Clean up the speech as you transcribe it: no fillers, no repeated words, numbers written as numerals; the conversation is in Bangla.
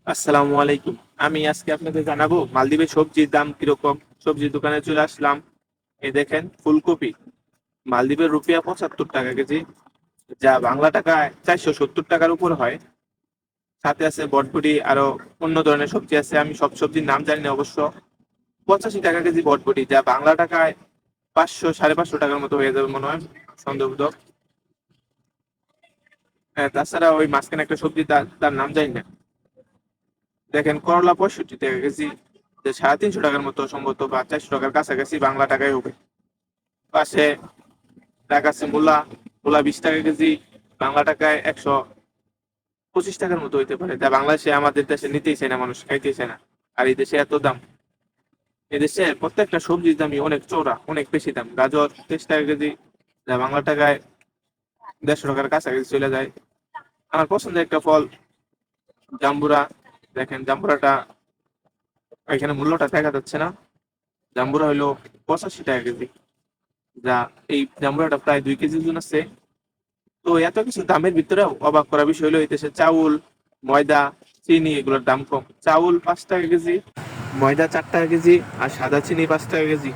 আসসালামু আলাইকুম। আমি আজকে আপনাদের জানাবো মালদ্বীপের সবজির দাম কিরকম। সবজির দোকানে চলে আসলাম। এই দেখেন ফুলকপি মালদ্বীপের রুপিয়া 75 টাকা কেজি, যা বাংলা টাকায় 470 টাকার উপর হয়। সাথে আছে বটবটি, আরো অন্য ধরনের সবজি আছে, আমি সব সবজির নাম জানি না অবশ্য। 85 টাকা কেজি বটবটি, যা বাংলা টাকায় 500 সাড়ে 500 টাকার মতো হয়ে যাবে মনে হয় সম্ভবত। তাছাড়া ওই মাঝখানে একটা সবজি, তার নাম জানি না। দেখেন করলা 65 টাকা কেজি, যে 350 টাকার মতো সম্ভবত, বা 400 টাকার কাছাকাছি বাংলা টাকায় হবে। পাশে টাকা আছে মূলা। মূলা 20 টাকা কেজি, বাংলা টাকায় 125 টাকার মতো হইতে পারে, যা বাংলাদেশে আমাদের দেশে নিতেই চায় না, মানুষ খাইতেই চায় না। আর এই দেশে এত দাম। এদেশে প্রত্যেকটা সবজির দামই অনেক চওড়া, অনেক বেশি দাম। গাজর 30 টাকা কেজি, যা বাংলা টাকায় 150 টাকার কাছাকাছি চলে যায়। আমার পছন্দের একটা ফল জাম্বুরা। দেখেন জাম্বুরাটা, এখানে মূল্যটা দেখা যাচ্ছে না। জাম্বুরা হইলো 85 টাকা কেজি, যা এই জাম্বুরাটা প্রায় 2 কেজি ওজন আছে। তো এত কিছু দামের ভিতরেও অবাক করা বিষয় হলো এই দেশে চাউল, ময়দা, চিনি এগুলোর দাম কম। চাউল 5 টাকা কেজি, ময়দা 4 টাকা কেজি, আর সাদা চিনি 5 টাকা কেজি।